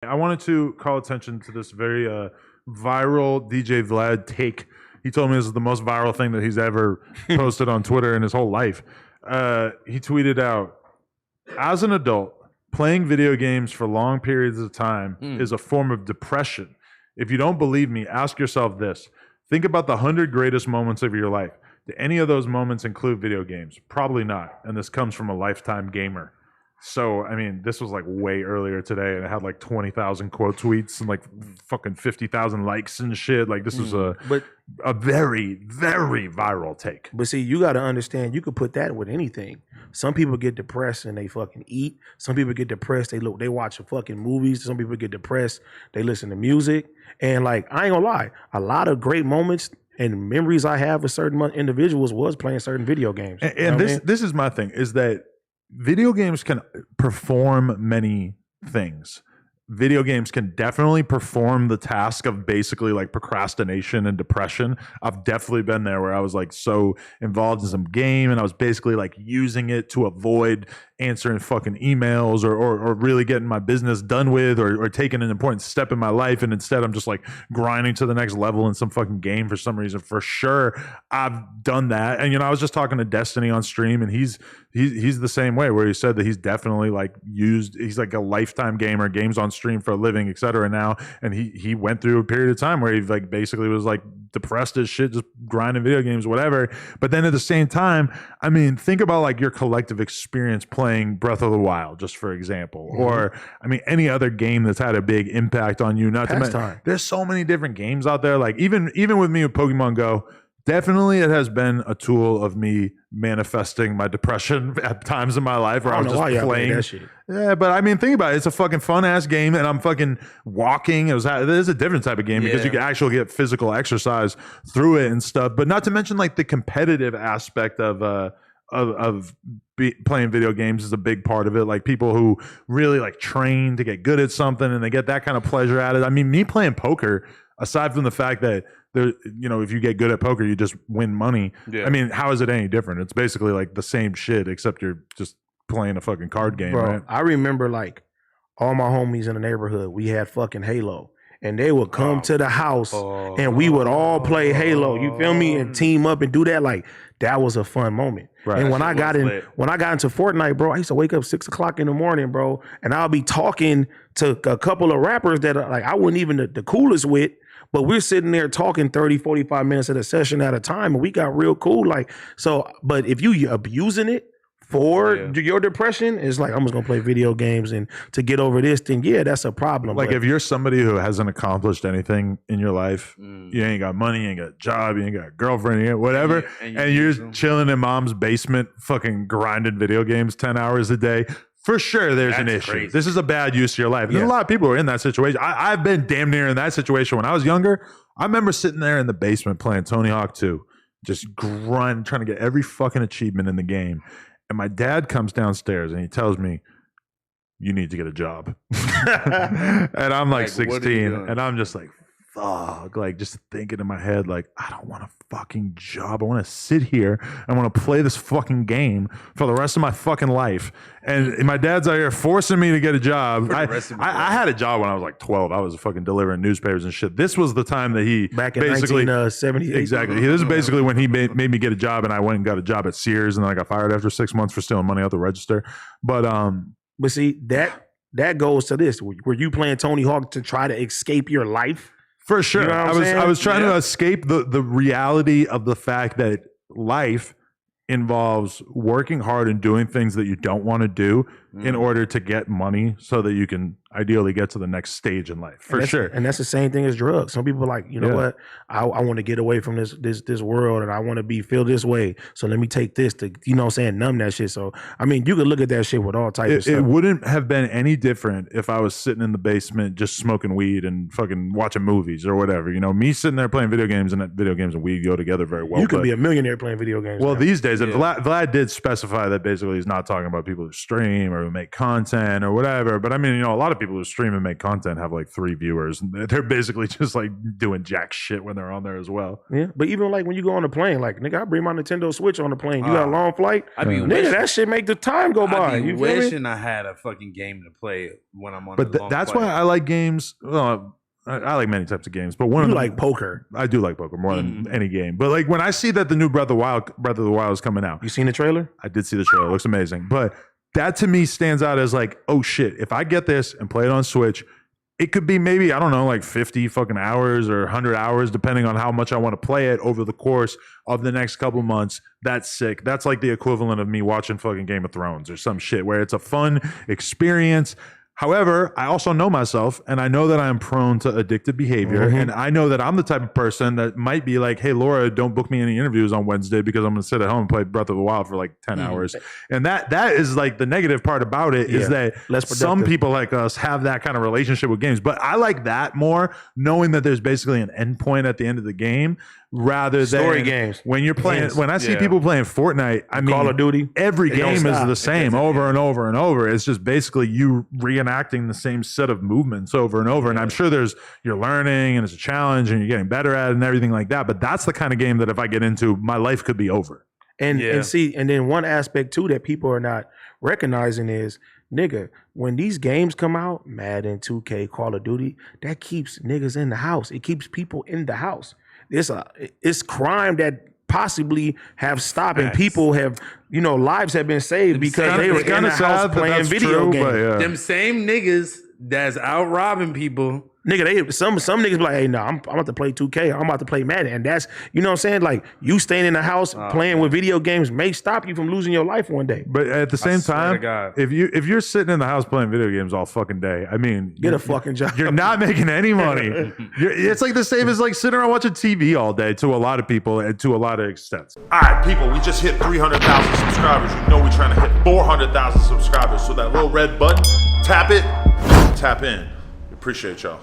I wanted to call attention to this very viral DJ Vlad take. He told me this is the most viral thing that he's ever posted on Twitter in his whole life. He tweeted out, as an adult, playing video games for long periods of time is a form of depression. If you don't believe me, ask yourself this. Think about the 100 greatest moments of your life. Do any of those moments include video games? Probably not. And this comes from a lifetime gamer. So, I mean, this was like way earlier today, and it had like 20,000 quote tweets and like fucking 50,000 likes and shit. Like, this was a very, very viral take. But see, you got to understand, you could put that with anything. Some people get depressed and they fucking eat. Some people get depressed, they watch fucking movies. Some people get depressed, they listen to music. And like, I ain't gonna lie, a lot of great moments and memories I have with certain individuals was playing certain video games. And this is my thing, is that video games can perform many things. Video games can definitely perform the task of basically like procrastination and depression. I've definitely been there where I was like so involved in some game and I was basically like using it to avoid answering fucking emails or really getting my business done with or taking an important step in my life. And instead I'm just like grinding to the next level in some fucking game for some reason. For sure, I've done that. And, you know, I was just talking to Destiny on stream and he's the same way, where he said that he's definitely like he's like a lifetime gamer, games on stream for a living, etc. now. And he went through a period of time where he like basically was like depressed as shit, just grinding video games, whatever. But then at the same time, I mean, think about like your collective experience playing Breath of the Wild, just for example, or I mean, any other game that's had a big impact on you. Not to mention, there's so many different games out there. Like even with me with Pokemon Go, definitely it has been a tool of me manifesting my depression at times in my life where I was just playing that shit. Yeah, but I mean, think about it. It's a fucking fun ass game, and I'm fucking walking. It is a different type of game because you can actually get physical exercise through it and stuff. But not to mention like the competitive aspect of playing video games is a big part of it. Like people who really like train to get good at something and they get that kind of pleasure out of it. I mean, me playing poker, aside from the fact that there, you know, if you get good at poker, you just win money. Yeah. I mean, how is it any different? It's basically like the same shit, except you're just playing a fucking card game. Bro, right? I remember like all my homies in the neighborhood, we had fucking Halo. And they would come to the house and we would all play Halo. You feel me? And team up and do that. Like, that was a fun moment. Right. And when I got into Fortnite, bro, I used to wake up 6 o'clock in the morning, bro, and I'll be talking to a couple of rappers that like I wasn't even the coolest with, but we're sitting there talking 30, 45 minutes at a session at a time, and we got real cool. Like, so, but if you abusing it for your depression, it's like, I'm just gonna play video games and to get over this, then yeah, that's a problem. Like, if you're somebody who hasn't accomplished anything in your life, you ain't got money, you ain't got a job, you ain't got a girlfriend, you ain't whatever, and you're chilling in mom's basement fucking grinding video games 10 hours a day, for sure there's an issue. Crazy. This is a bad use of your life. There's a lot of people who are in that situation. I've been damn near in that situation when I was younger. I remember sitting there in the basement playing Tony Hawk 2, just trying to get every fucking achievement in the game. And my dad comes downstairs and he tells me, you need to get a job. And I'm like 16 and I'm just like, fuck, like just thinking in my head, like, I don't want a fucking job. I want to sit here. I want to play this fucking game for the rest of my fucking life. And my dad's out here forcing me to get a job. I had a job when I was like 12. I was fucking delivering newspapers and shit. This was the time that he back in 1978. Exactly. This is basically when he made me get a job, and I went and got a job at Sears, and then I got fired after 6 months for stealing money out the register. But see, that goes to this. Were you playing Tony Hawk to try to escape your life? For sure. You know I was trying to escape the reality of the fact that life involves working hard and doing things that you don't want to do in order to get money so that you can ideally get to the next stage in life. For sure. And that's the same thing as drugs. Some people are like, you know what? I want to get away from this world, and I want to feel this way. So let me take this to, you know what I'm saying, numb that shit. So, I mean, you could look at that shit with all types of stuff. It wouldn't have been any different if I was sitting in the basement just smoking weed and fucking watching movies or whatever. You know, me sitting there playing video games and weed go together very well. You could be a millionaire playing video games. Well, these days, Vlad did specify that basically he's not talking about people who stream or or who make content or whatever. But I mean, you know, a lot of people who stream and make content have like 3 viewers. And they're basically just like doing jack shit when they're on there as well. Yeah, but even like when you go on the plane, like nigga, I bring my Nintendo Switch on the plane. You got a long flight, nigga, that shit make the time go by. I be you wishing I had a fucking game to play when I'm on. But that's why I like games. I like many types of games, but one of them, like poker. I do like poker more than any game. But like when I see that the new Breath of the Wild is coming out, you seen the trailer? I did see the trailer. It looks amazing. But that to me stands out as like, oh shit, if I get this and play it on Switch, it could be maybe, I don't know, like 50 fucking hours or 100 hours, depending on how much I want to play it over the course of the next couple months. That's sick. That's like the equivalent of me watching fucking Game of Thrones or some shit where it's a fun experience. However, I also know myself, and I know that I am prone to addictive behavior, and I know that I'm the type of person that might be like, hey, Laura, don't book me any interviews on Wednesday because I'm going to sit at home and play Breath of the Wild for like 10 hours. And that is like the negative part about it is that some people like us have that kind of relationship with games. But I like that more, knowing that there's basically an endpoint at the end of the game, rather than story games. When you're playing, when I see people playing Fortnite, I mean, Call of Duty, every game is the same over and over and over. It's just basically you reenacting the same set of movements over and over. And I'm sure you're learning and it's a challenge and you're getting better at it and everything like that. But that's the kind of game that if I get into, my life could be over. And then one aspect too that people are not recognizing is, nigga, when these games come out, Madden, 2K, Call of Duty, that keeps niggas in the house. It keeps people in the house. It's crime that possibly have stopped and people have, lives have been saved because they were in the house playing video games. Them same niggas that's out robbing people. Nigga, some niggas be like, hey, I'm about to play 2K. I'm about to play Madden. And that's, you know what I'm saying? Like, you staying in the house playing with video games may stop you from losing your life one day. But at the same time, if you're sitting in the house playing video games all fucking day, I mean, get a fucking job. You're not making any money. It's like the same as like sitting around watching TV all day to a lot of people and to a lot of extents. All right, people, we just hit 300,000 subscribers. You know we're trying to hit 400,000 subscribers. So that little red button, tap it, tap in. Appreciate y'all.